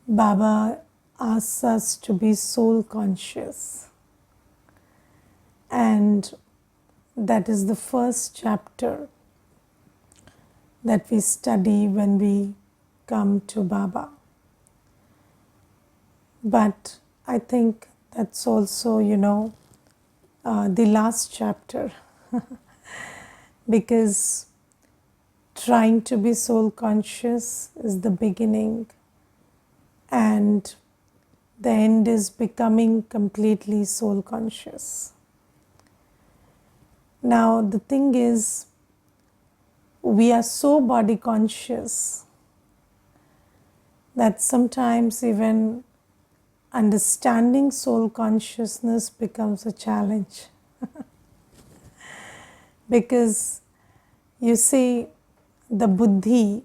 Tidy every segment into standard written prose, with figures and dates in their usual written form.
Baba asks us to be soul conscious, and that is the first chapter that we study when we come to Baba. But I think that's also, the last chapter because trying to be soul conscious is the beginning, and the end is becoming completely soul conscious. Now, the thing is, we are so body conscious that sometimes even understanding soul consciousness becomes a challenge. Because you see, the buddhi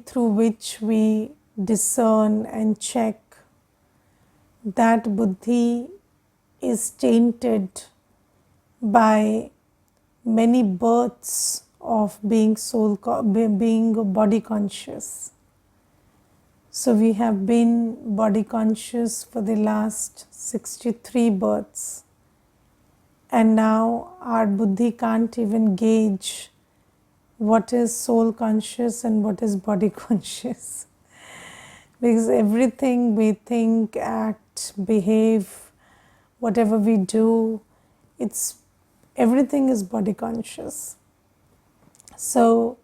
through which we discern and check, that buddhi is tainted by many births of being body conscious. So we have been body conscious for the last 63 births, and now our buddhi can't even gauge what is soul conscious and what is body conscious. Because everything we think, act, behave, whatever we do, everything is body conscious. So,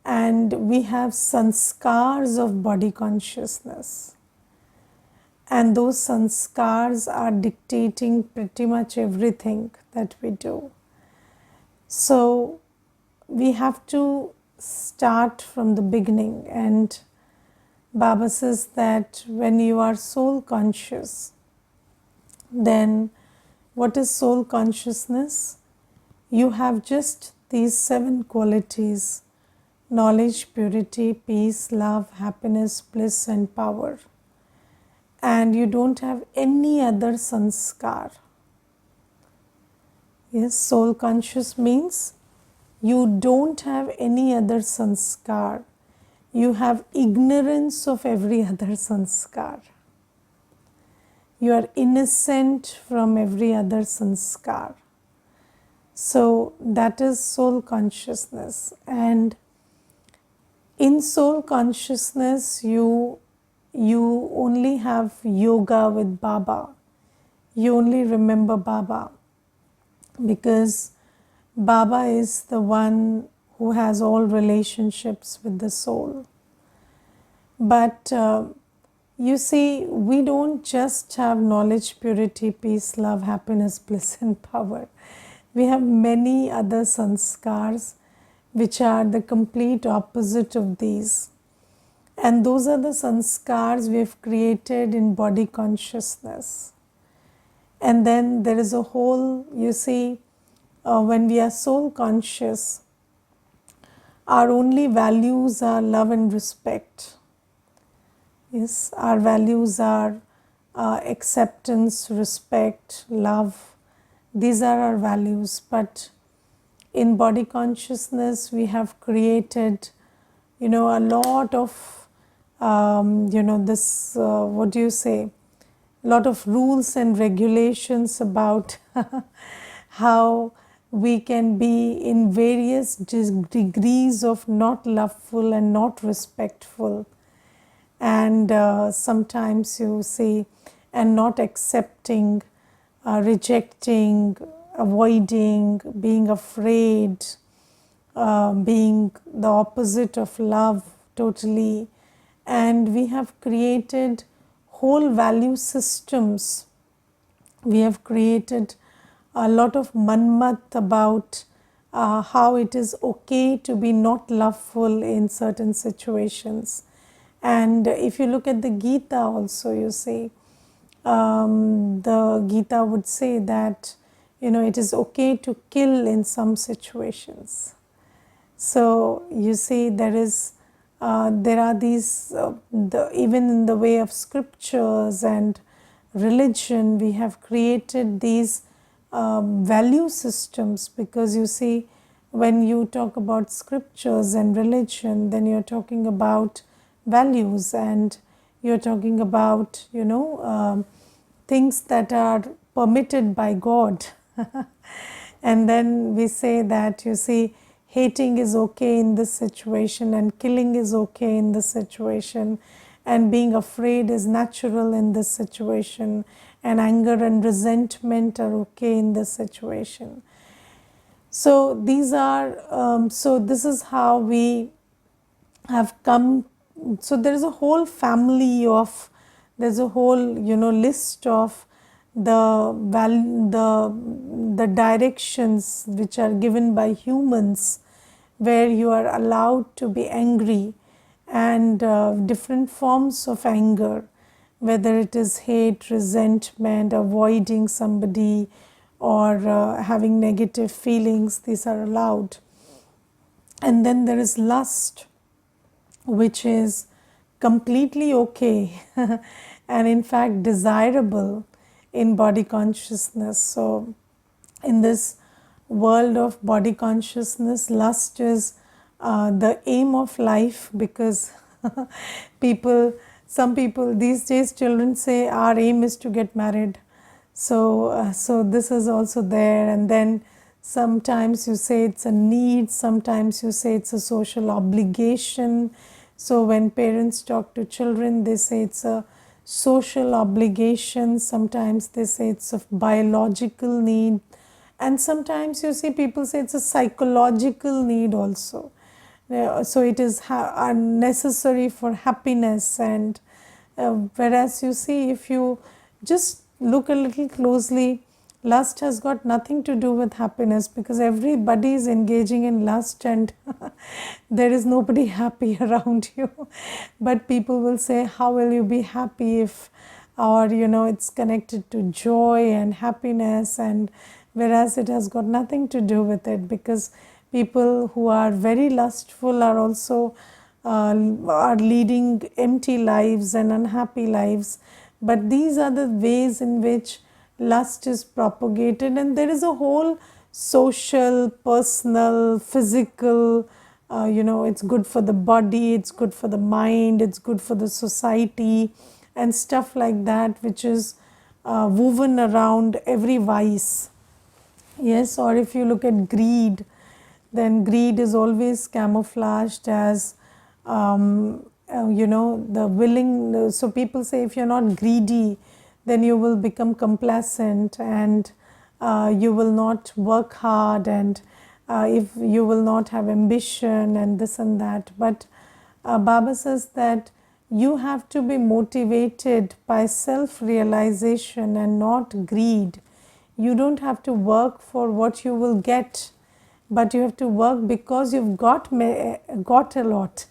and we have sanskars of body consciousness, and those sanskars are dictating pretty much everything that we do. So we have to start from the beginning, and Baba says that when you are soul conscious, then what is soul consciousness? You have just these 7 qualities: knowledge, purity, peace, love, happiness, bliss and power. And you don't have any other sanskar. Yes, soul conscious means you don't have any other sanskar. You have ignorance of every other sanskar. You are innocent from every other sanskar. So that is soul consciousness. And in soul consciousness, you only have yoga with Baba. You only remember Baba, because Baba is the one who has all relationships with the soul. But you see, we don't just have knowledge, purity, peace, love, happiness, bliss and power. We have many other sanskars which are the complete opposite of these. And those are the sanskars we have created in body consciousness. And then there is a whole, you see, when we are soul conscious, our only values are love and respect. Yes, our values are acceptance, respect, love. These are our values. But in body consciousness, we have created, a lot of, this, what do you say? A lot of rules and regulations about how we can be in various degrees of not loveful and not respectful, and sometimes you see, and not accepting, rejecting, avoiding, being afraid, being the opposite of love totally. And we have created whole value systems. We have created a lot of manmat about how it is okay to be not loveful in certain situations. And if you look at the Gita also, you see, the Gita would say that, it is okay to kill in some situations. So you see, there are these, even in the way of scriptures and religion, we have created these value systems, because you see, when you talk about scriptures and religion, then you're talking about values, and you're talking about, things that are permitted by God. And then we say that, you see, hating is okay in this situation, and killing is okay in this situation, and being afraid is natural in this situation, and anger and resentment are okay in this situation. So these are, so this is how we have come. So there is a whole family of, there's a whole, list of the directions which are given by humans, where you are allowed to be angry, and different forms of anger, whether it is hate, resentment, avoiding somebody, or having negative feelings, these are allowed. And then there is lust, which is completely okay and in fact desirable in body consciousness. So in this world of body consciousness, lust is the aim of life, because some people these days, children say our aim is to get married. So this is also there. And then sometimes you say it's a need, sometimes you say it's a social obligation. So when parents talk to children, they say it's a social obligation, sometimes they say it's a biological need, and sometimes you see people say it's a psychological need also. So it is necessary for happiness. And whereas you see, if you just look a little closely, lust has got nothing to do with happiness, because everybody is engaging in lust and there is nobody happy around you. But people will say, how will you be happy if, or it's connected to joy and happiness, and whereas it has got nothing to do with it, because people who are very lustful are also are leading empty lives and unhappy lives. But these are the ways in which lust is propagated, and there is a whole social, personal, physical, it's good for the body, it's good for the mind, it's good for the society, and stuff like that, which is woven around every vice. Yes, or if you look at greed, then greed is always camouflaged as the willing. So people say, if you're not greedy, then you will become complacent, and you will not work hard, and if you will not have ambition, and this and that. But Baba says that you have to be motivated by self-realization and not greed. You don't have to work for what you will get, but you have to work because you've got a lot.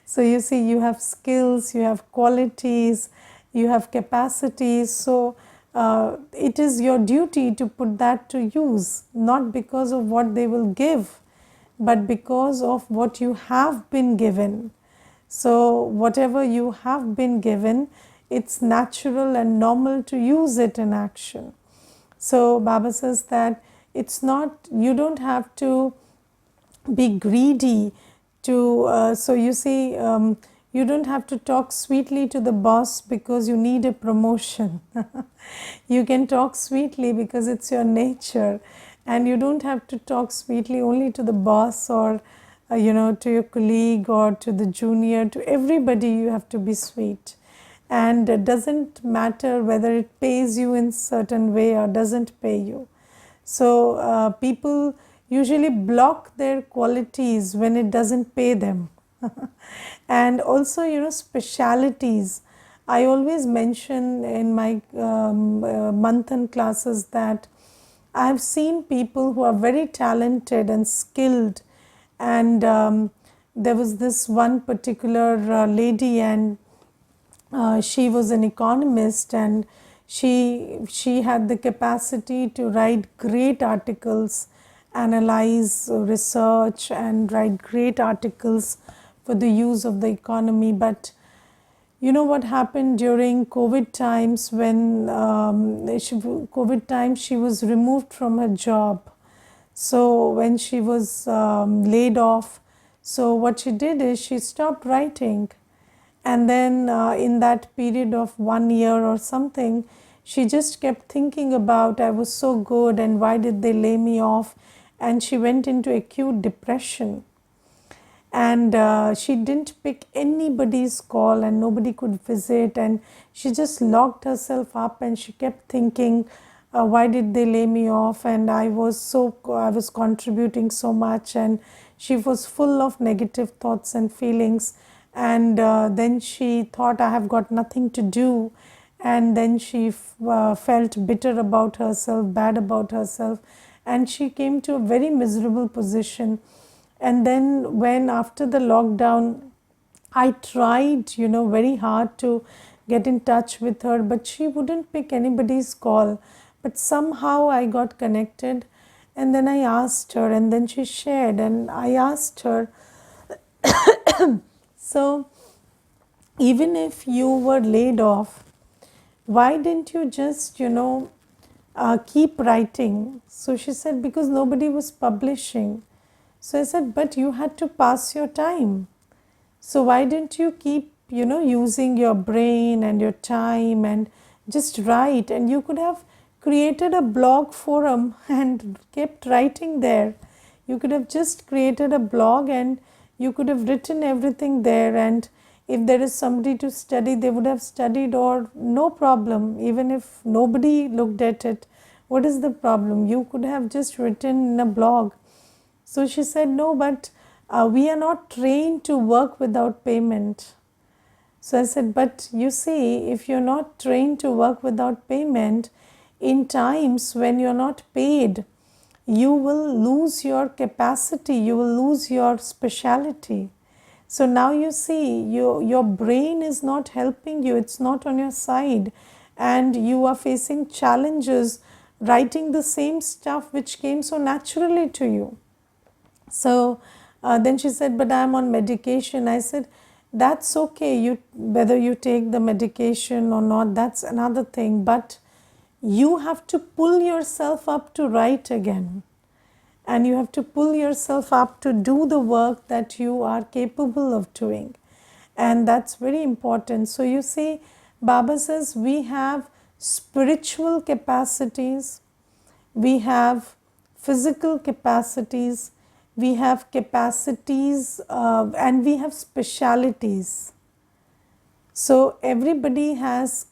So you see, you have skills, you have qualities, you have capacities. So it is your duty to put that to use, not because of what they will give, but because of what you have been given. So whatever you have been given, it's natural and normal to use it in action. So Baba says that it's not, you don't have to be greedy to, so you see, you don't have to talk sweetly to the boss because you need a promotion. You can talk sweetly because it's your nature, and you don't have to talk sweetly only to the boss, or to your colleague, or to the junior. To everybody you have to be sweet, and it doesn't matter whether it pays you in certain way or doesn't pay you. So people usually block their qualities when it doesn't pay them. And also, specialities. I always mention in my Manthan classes that I have seen people who are very talented and skilled, and there was this one particular lady, and she was an economist, and she had the capacity to write great articles, analyze, research, and write great articles for the use of the economy. But you know what happened during COVID times? When COVID times, she was removed from her job. So when she was laid off, so what she did is she stopped writing, And then in that period of 1 year or something, she just kept thinking about, I was so good and why did they lay me off? And she went into acute depression. And she didn't pick anybody's call and nobody could visit, and she just locked herself up and she kept thinking, why did they lay me off, and I was contributing so much, and she was full of negative thoughts and feelings. And then she thought, I have got nothing to do, and then she felt bitter about herself, bad about herself, and she came to a very miserable position. And then when after the lockdown, I tried, very hard to get in touch with her, but she wouldn't pick anybody's call. But somehow I got connected, and then I asked her, and then she shared, and I asked her, so even if you were laid off, why didn't you just, keep writing? So she said, because nobody was publishing. So I said, but you had to pass your time. So why didn't you keep, using your brain and your time and just write? And you could have created a blog forum and kept writing there. You could have just created a blog and you could have written everything there, and if there is somebody to study, they would have studied, or no problem, even if nobody looked at it. What is the problem? You could have just written in a blog. So she said, no, but we are not trained to work without payment. So I said, but you see, if you're not trained to work without payment, in times when you're not paid, you will lose your capacity, you will lose your speciality. So now you see, your brain is not helping you, it's not on your side, and you are facing challenges writing the same stuff which came so naturally to you. So then she said, but I'm on medication. I said, that's okay. Whether you take the medication or not, that's another thing. But you have to pull yourself up to write again. And you have to pull yourself up to do the work that you are capable of doing. And that's very important. So you see, Baba says we have spiritual capacities, we have physical capacities, we have capacities, and we have specialities. So everybody has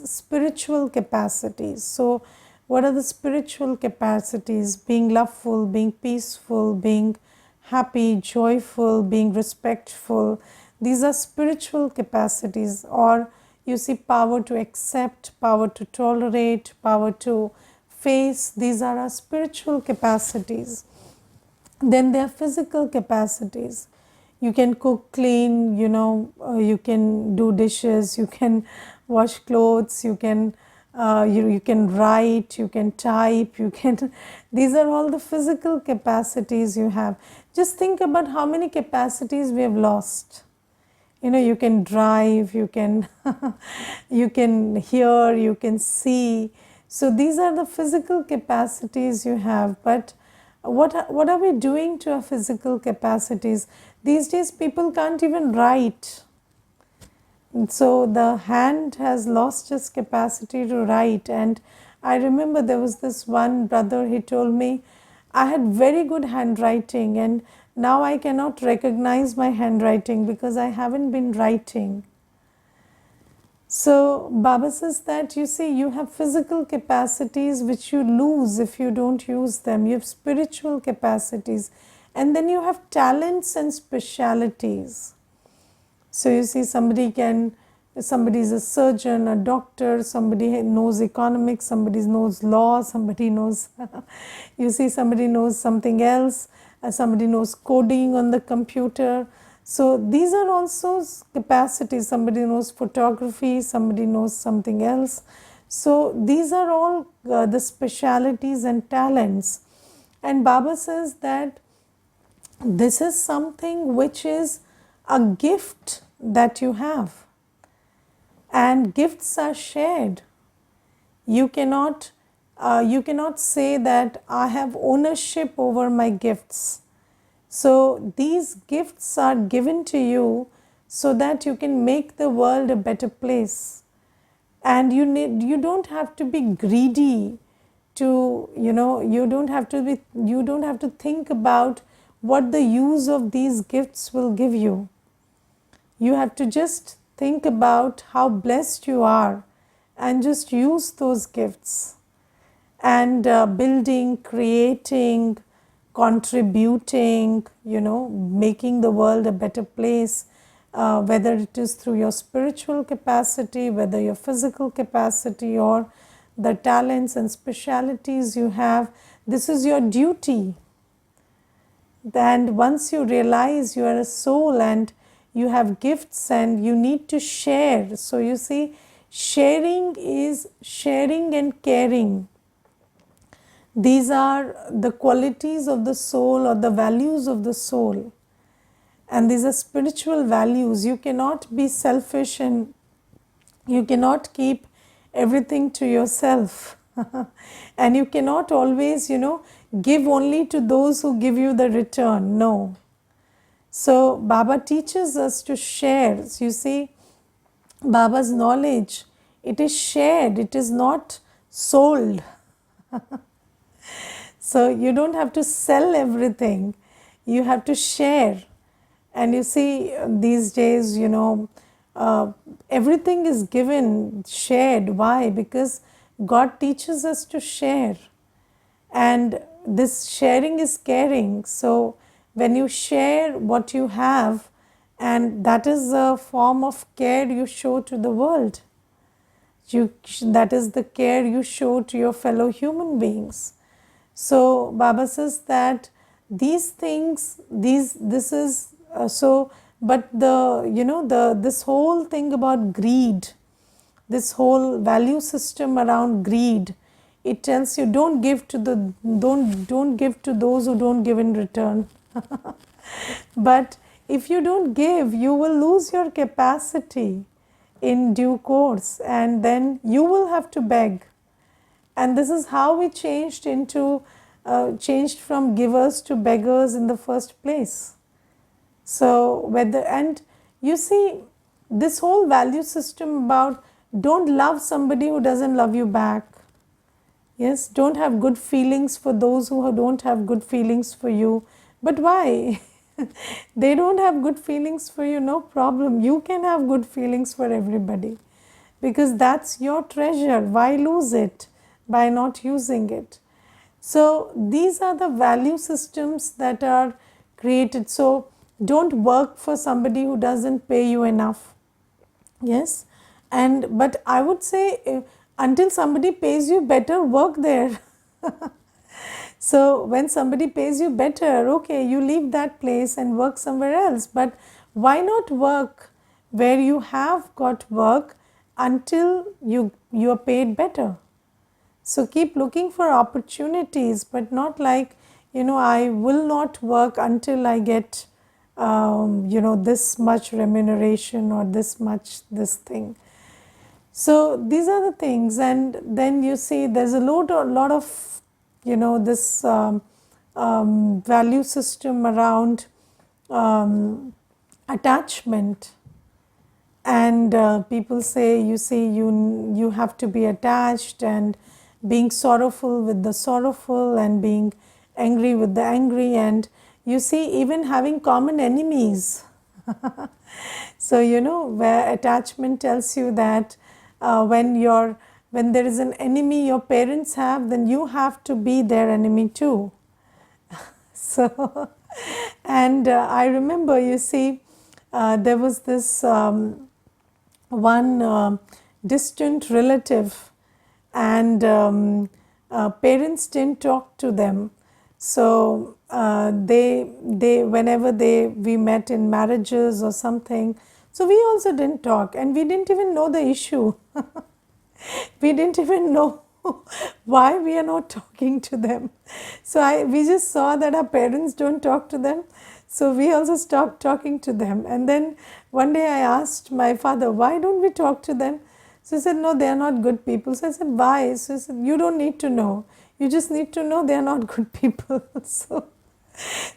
spiritual capacities. So what are the spiritual capacities? Being loveful, being peaceful, being happy, joyful, being respectful. These are spiritual capacities. Or you see, power to accept, power to tolerate, power to face. These are our spiritual capacities. Then there are physical capacities. You can cook, clean, you can do dishes, you can wash clothes, you can write, you can type, you can. These are all the physical capacities you have. Just think about how many capacities we have lost. You can drive, you can you can hear, you can see. So these are the physical capacities you have. But what are we doing to our physical capacities? These days people can't even write. So the hand has lost its capacity to write. And I remember there was this one brother, he told me, I had very good handwriting and now I cannot recognize my handwriting because I haven't been writing. So Baba says that, you see, you have physical capacities which you lose if you don't use them. You have spiritual capacities, and then you have talents and specialities. So you see, somebody is a surgeon, a doctor, somebody knows economics, somebody knows law, somebody knows, you see, somebody knows something else, somebody knows coding on the computer. So these are also capacities. Somebody knows photography, somebody knows something else. So these are all the specialities and talents. And Baba says that this is something which is a gift that you have. And gifts are shared. You cannot say that I have ownership over my gifts. So these gifts are given to you so that you can make the world a better place. And you don't have to be greedy to, you don't have to think about what the use of these gifts will give you. You have to just think about how blessed you are and just use those gifts. And building, creating, contributing, making the world a better place, whether it is through your spiritual capacity, whether your physical capacity, or the talents and specialities you have. This is your duty. And once you realize you are a soul and you have gifts and you need to share. So you see, sharing is sharing and caring. These are the qualities of the soul or the values of the soul. And these are spiritual values. You cannot be selfish and you cannot keep everything to yourself. And you cannot always, give only to those who give you the return. No. So Baba teaches us to share. So you see, Baba's knowledge, it is shared, it is not sold. So you don't have to sell everything, you have to share. And you see, these days, everything is given, shared. Why? Because God teaches us to share. And this sharing is caring. So when you share what you have, and that is a form of care you show to the world. That is the care you show to your fellow human beings. So Baba says that these things, this is but this whole thing about greed, this whole value system around greed, it tells you don't give to don't give to those who don't give in return. But if you don't give, you will lose your capacity in due course, and then you will have to beg. And this is how we changed from givers to beggars in the first place. So and you see, this whole value system about don't love somebody who doesn't love you back. Yes, don't have good feelings for those who don't have good feelings for you. But why? They don't have good feelings for you, no problem. You can have good feelings for everybody, because that's your treasure. Why lose it by not using it? So these are the value systems that are created. So don't work for somebody who doesn't pay you enough. Yes, but I would say, until somebody pays you better, work there. So when somebody pays you better, okay, you leave that place and work somewhere else. But why not work where you have got work until you are paid better? So keep looking for opportunities, but not like, I will not work until I get, this much remuneration or this much this thing. So these are the things. And then you see there's a lot of, this value system around attachment. And people say, you see, you have to be attached, and being sorrowful with the sorrowful, and being angry with the angry, and you see, even having common enemies. So where attachment tells you that when there is an enemy your parents have, then you have to be their enemy too. So and I remember, you see, there was this one distant relative, and parents didn't talk to them. So they whenever we met in marriages or something, so we also didn't talk, and we didn't even know the issue. We didn't even know why we are not talking to them. So we just saw that our parents don't talk to them, so we also stopped talking to them. And then one day I asked my father, why don't we talk to them? So he said, no, they are not good people. So I said, why? So he said, you don't need to know. You just need to know they are not good people. So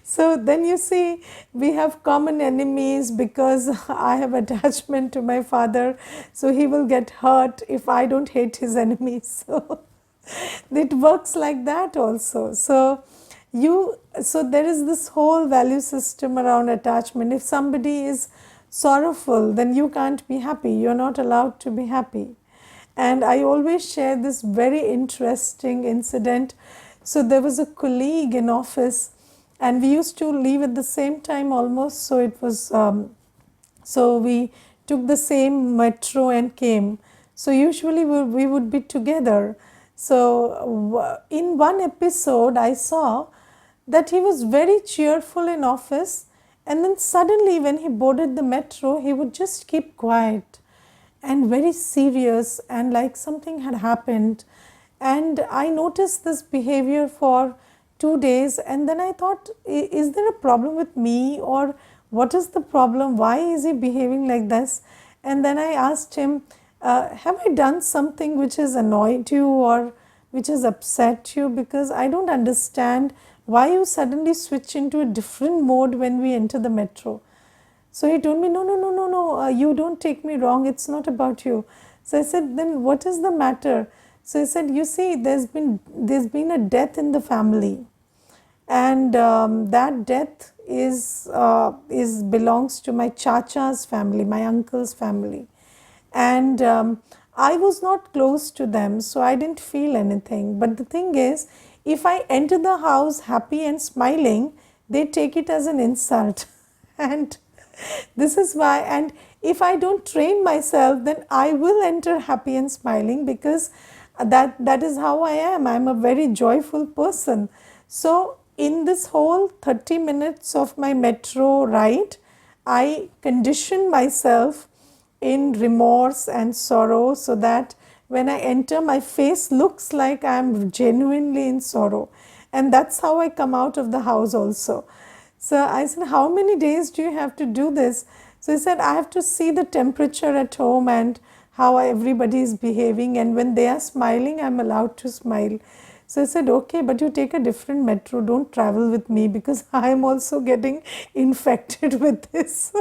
So then you see, we have common enemies because I have attachment to my father, so he will get hurt if I don't hate his enemies. So it works like that also. So there is this whole value system around attachment. If somebody is sorrowful, then you can't be happy. You're not allowed to be happy. And I always share this very interesting incident. So there was a colleague in office, and we used to leave at the same time almost. So it was so we took the same metro and came. So usually we would be together. So in one episode, I saw that he was very cheerful in office, and then suddenly when he boarded the metro, he would just keep quiet and very serious, and like something had happened. And I noticed this behavior for 2 days, and then I thought, is there a problem with me, or what is the problem? Why is he behaving like this? And then I asked him, have I done something which has annoyed you or which has upset you? Because I don't understand why you suddenly switch into a different mode when we enter the metro. So he told me, no, no, no, no, no, you don't take me wrong. It's not about you. So I said, then what is the matter? So he said, you see, there's been a death in the family, and that death is belongs to my chacha's family, my uncle's family, and I was not close to them, so I didn't feel anything. But the thing is, if I enter the house happy and smiling, they take it as an insult. And this is why, and if I don't train myself, then I will enter happy and smiling, because that is how I am. I'm a very joyful person. So in this whole 30 minutes of my metro ride, I condition myself in remorse and sorrow, so that when I enter, my face looks like I am genuinely in sorrow. And that's how I come out of the house also. So I said, how many days do you have to do this? So he said, I have to see the temperature at home and how everybody is behaving, and when they are smiling, I'm allowed to smile. So I said, okay, but you take a different metro, don't travel with me, because I'm also getting infected with this.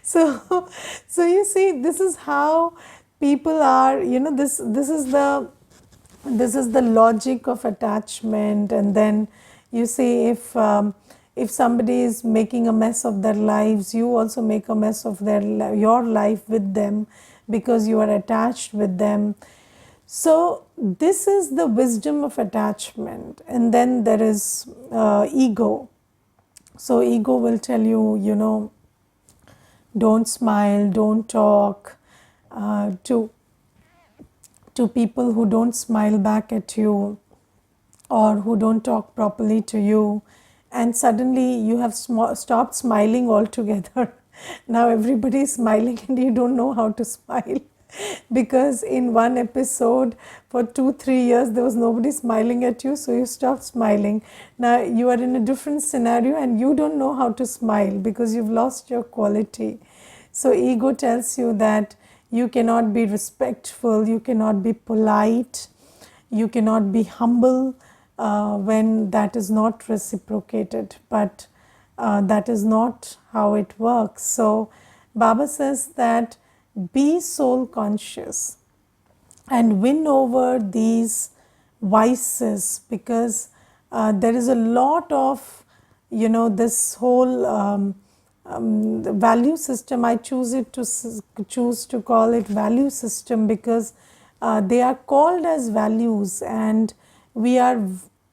so so you see, this is how people are, this is the logic of attachment. And then you see, if somebody is making a mess of their lives, you also make a mess of your life with them, because you are attached with them. So this is the wisdom of attachment. And then there is ego. So ego will tell you, don't smile, don't talk to people who don't smile back at you, or who don't talk properly to you, and suddenly you have stopped smiling altogether. Now everybody is smiling and you don't know how to smile, because in one episode for 2-3 years there was nobody smiling at you, so you stopped smiling. Now you are in a different scenario and you don't know how to smile, because you've lost your quality. So ego tells you that you cannot be respectful, you cannot be polite, you cannot be humble when that is not reciprocated. But that is not how it works. So Baba says that be soul conscious and win over these vices, because there is a lot of, this whole the value system. I choose to call it value system, because they are called as values, and we are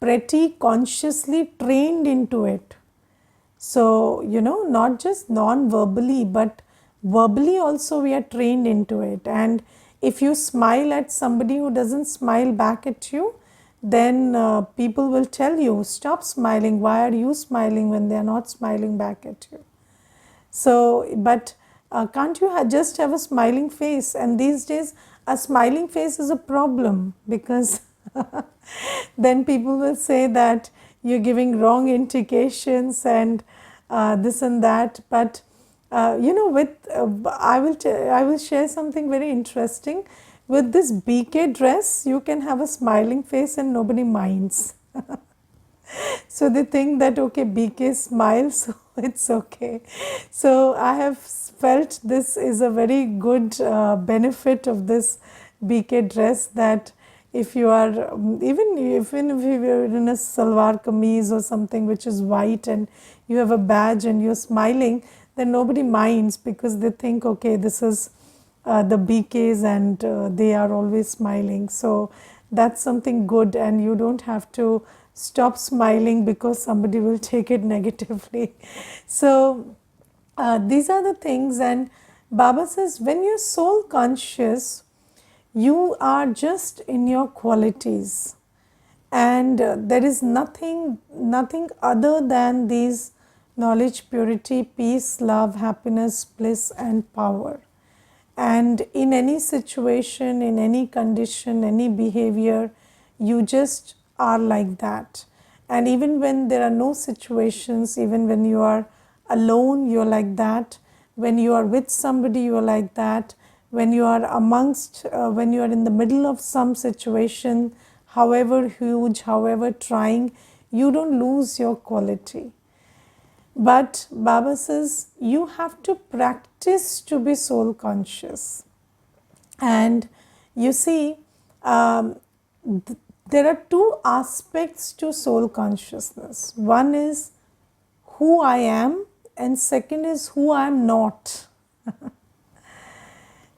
pretty consciously trained into it. So, not just non-verbally, but verbally also we are trained into it. And if you smile at somebody who doesn't smile back at you, then people will tell you, stop smiling. Why are you smiling when they are not smiling back at you? So, but can't you just have a smiling face? And these days, a smiling face is a problem, because then people will say that you're giving wrong indications and this and that. But I will share something very interesting. With this BK dress, you can have a smiling face and nobody minds. So they think that okay, BK smiles, so it's okay. So I have felt this is a very good benefit of this BK dress, that if you are even if you are in a salwar kameez or something which is white and you have a badge and you're smiling, then nobody minds, because they think okay, this is the BKs and they are always smiling. So that's something good, and you don't have to stop smiling because somebody will take it negatively. So these are the things, and Baba says when you're soul conscious, you are just in your qualities, and there is nothing other than these: knowledge, purity, peace, love, happiness, bliss, and power. And in any situation, in any condition, any behavior, you just are like that. And even when there are no situations, even when you are alone, you're like that. When you are with somebody, you are like that. When you are when you are in the middle of some situation, however huge, however trying, you don't lose your quality. But Baba says you have to practice to be soul conscious. And you see, there are two aspects to soul consciousness. One is who I am, and second is who I am not.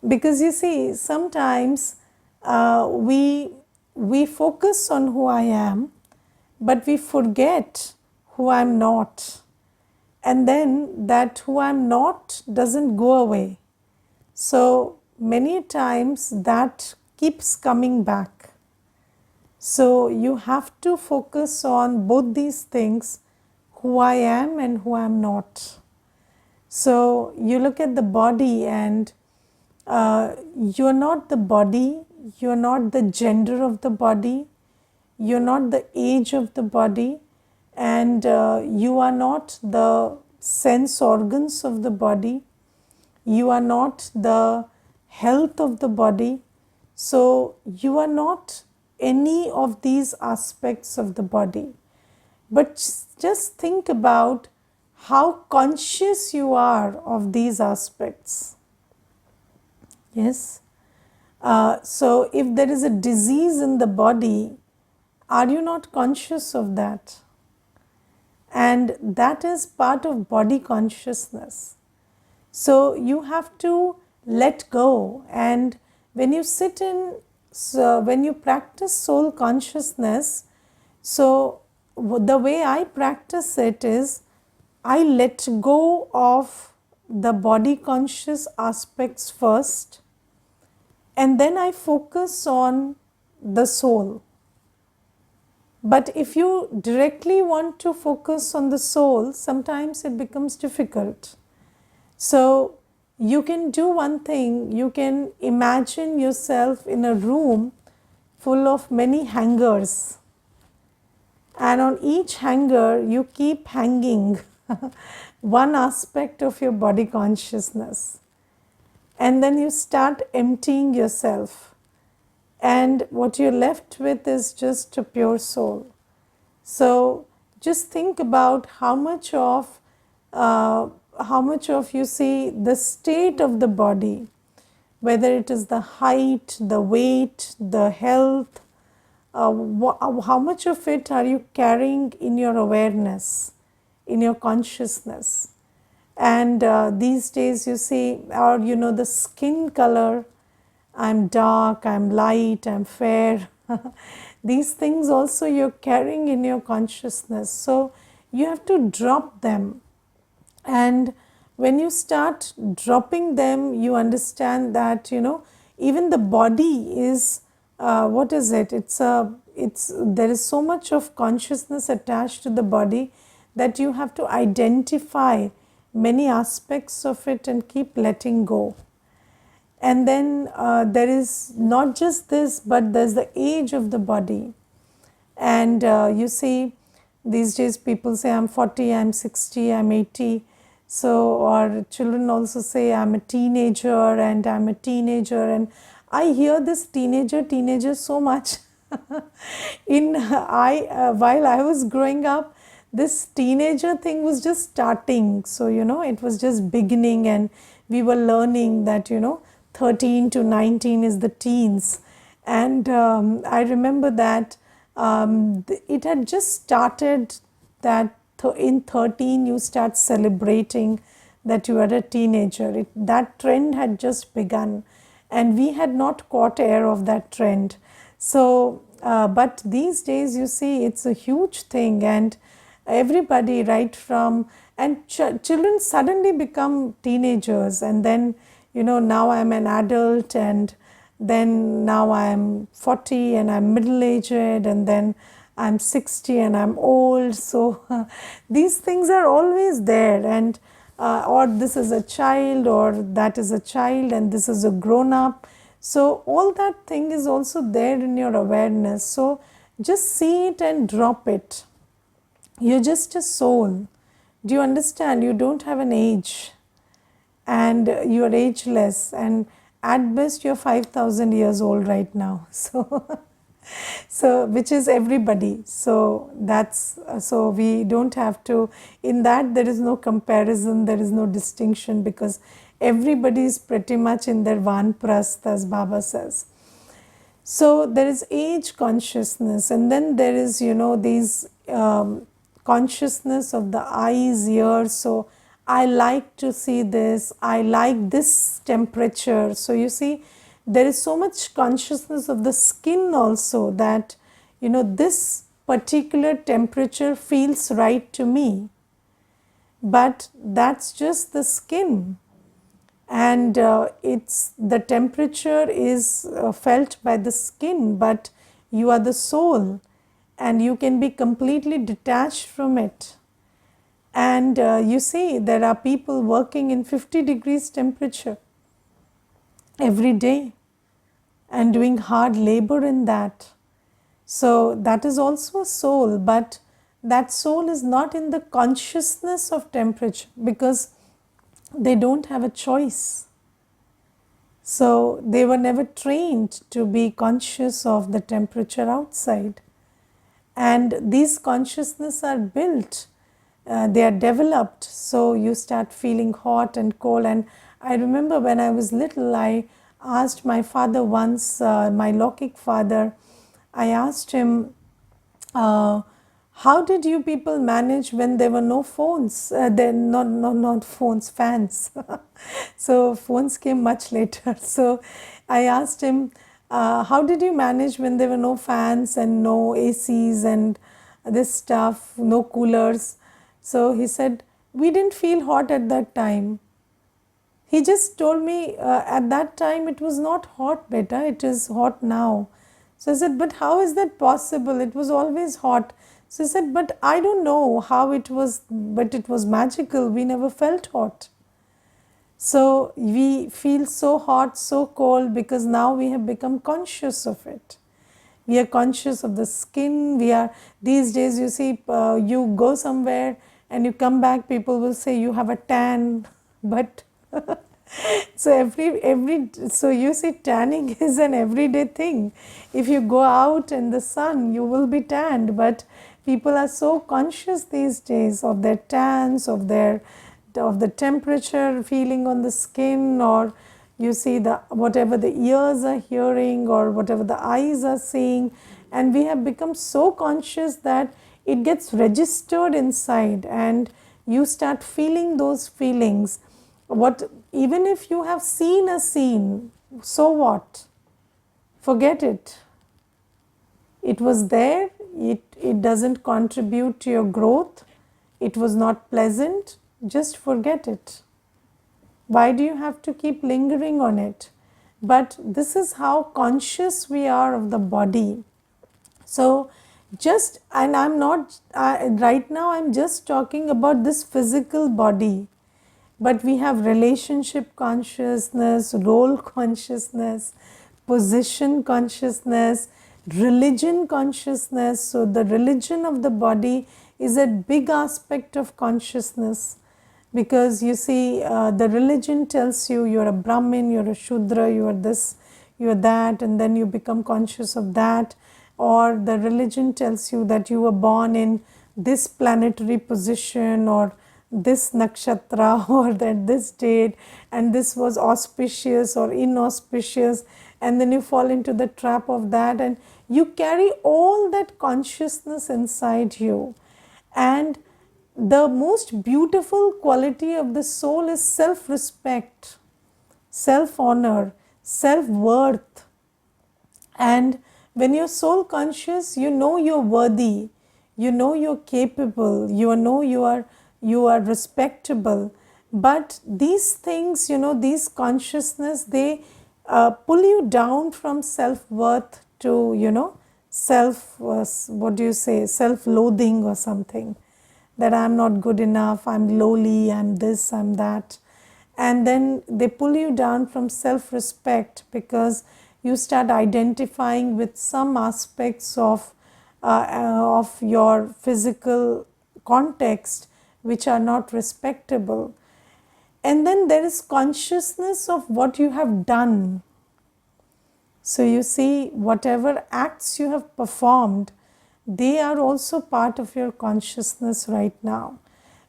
Because you see, sometimes we focus on who I am, but we forget who I am not. And then that who I am not doesn't go away. So many times that keeps coming back. So you have to focus on both these things, who I am and who I am not. So you look at the body, and you're not the body, you're not the gender of the body, you're not the age of the body, and you are not the sense organs of the body, you are not the health of the body. So you are not any of these aspects of the body. But just think about how conscious you are of these aspects. Yes. So if there is a disease in the body, are you not conscious of that? And that is part of body consciousness. So you have to let go. And when you when you practice soul consciousness, so the way I practice it is, I let go of the body conscious aspects first, and then I focus on the soul. But if you directly want to focus on the soul, sometimes it becomes difficult. So you can do one thing, you can imagine yourself in a room full of many hangers, and on each hanger you keep hanging one aspect of your body consciousness, and then you start emptying yourself, and what you're left with is just a pure soul. So just think about how much of you see the state of the body, whether it is the height, the weight, the health, how much of it are you carrying in your awareness, in your consciousness. And these days you see, or the skin color, I'm dark, I'm light, I'm fair. These things also you're carrying in your consciousness. So you have to drop them. And when you start dropping them, you understand that, even the body is, what is it? There is so much of consciousness attached to the body that you have to identify many aspects of it and keep letting go. And then there is not just this, but there's the age of the body. And you see, these days people say, I'm 40, I'm 60, I'm 80. So, or children also say, I'm a teenager and I'm a teenager. And I hear this teenager so much. While I was growing up, this teenager thing was just starting. So, it was just beginning, and we were learning that, 13 to 19 is the teens. And I remember that it had just started that in 13 you start celebrating that you are a teenager. That trend had just begun, and we had not caught air of that trend. So, but these days you see it's a huge thing, and everybody, right from, and children suddenly become teenagers, and then, now I'm an adult, and then now I'm 40 and I'm middle aged, and then I'm 60 and I'm old. So these things are always there, and or this is a child, or that is a child, and this is a grown up. So all that thing is also there in your awareness. So just see it and drop it. You're just a soul. Do you understand? You don't have an age, and you are ageless, and at best you're 5,000 years old right now. So which is everybody. So that's, so we don't have to, in that there is no comparison, there is no distinction, because everybody is pretty much in their vanprast, as Baba says. So there is age consciousness, and then there is, these consciousness of the eyes, ears. So I like to see this, I like this temperature. So you see, there is so much consciousness of the skin also, that, this particular temperature feels right to me, but that's just the skin. And it's, the temperature is felt by the skin, but you are the soul, and you can be completely detached from it. And you see, there are people working in 50 degrees temperature every day and doing hard labor in that. So that is also a soul, but that soul is not in the consciousness of temperature, because they don't have a choice. So they were never trained to be conscious of the temperature outside. And these consciousness are built, they are developed. So you start feeling hot and cold. And I remember when I was little, I asked my father once, my Lokik father, I asked him, how did you people manage when there were no phones? Then not phones, fans. So phones came much later. So I asked him, how did you manage when there were no fans and no ACs and this stuff, no coolers? So he said, we didn't feel hot at that time. He just told me, at that time it was not hot, beta, it is hot now. So I said, but how is that possible? It was always hot. So he said, but I don't know how it was, but it was magical. We never felt hot. So we feel so hot, so cold, because now we have become conscious of it. We are conscious of the skin. We are, these days you see, you go somewhere and you come back, people will say you have a tan, but so so you see, tanning is an everyday thing. If you go out in the sun, you will be tanned, but people are so conscious these days of their tans, of the temperature feeling on the skin, or you see, the whatever the ears are hearing or whatever the eyes are seeing, and we have become so conscious that it gets registered inside, and you start feeling those feelings. What, even if you have seen a scene, so what? Forget it. It was there, it doesn't contribute to your growth, it was not pleasant, just forget it. Why do you have to keep lingering on it? But this is how conscious we are of the body. So just, and I'm not, right now I'm just talking about this physical body. But we have relationship consciousness, role consciousness, position consciousness, religion consciousness. So the religion of the body is a big aspect of consciousness, because you see, the religion tells you you're a Brahmin, you're a Shudra, you are this, you are that, and then you become conscious of that. or the religion tells you that you were born in this planetary position or this nakshatra or that this date and this was auspicious or inauspicious, and then you fall into the trap of that and you carry all that consciousness inside you. And the most beautiful quality of the soul is self-respect, self-honor, self-worth. And when you're soul conscious, you know you're worthy, you know you're capable, you know you are respectable. But these things, these consciousness, they pull you down from self-worth to, self, what do you say, self-loathing or something. That I'm not good enough, I'm lowly, I'm this, I'm that. And then they pull you down from self-respect because you start identifying with some aspects of your physical context which are not respectable. And then there is consciousness of what you have done. So you see, whatever acts you have performed, they are also part of your consciousness right now.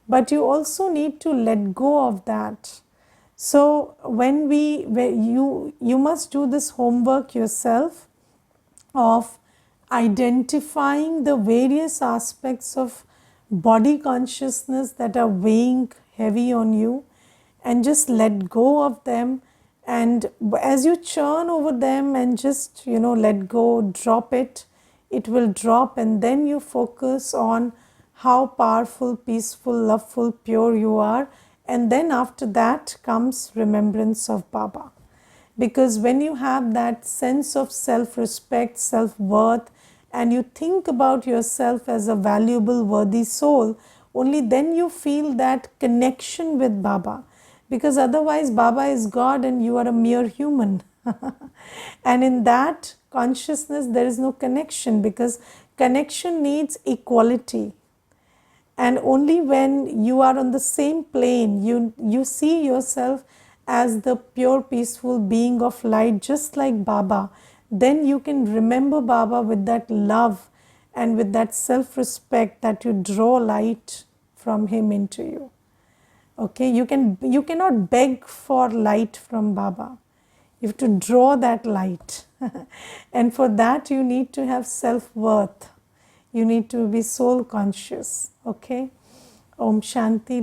But you also need to let go of that. So when you must do this homework yourself of identifying the various aspects of body consciousness that are weighing heavy on you, and just let go of them. And as you churn over them and just let go, drop it, it will drop. And then you focus on how powerful, peaceful, loveful, pure you are. And then after that comes remembrance of Baba. Because when you have that sense of self-respect, self-worth, and you think about yourself as a valuable, worthy soul, only then you feel that connection with Baba. Because otherwise Baba is God and you are a mere human. And in that consciousness there is no connection, because connection needs equality. And only when you are on the same plane, you see yourself as the pure peaceful being of light, just like Baba, then you can remember Baba with that love and with that self-respect that you draw light from him into you. Okay, you cannot beg for light from Baba. You have to draw that light. And for that you need to have self-worth. You need to be soul conscious. Okay. Om Shanti.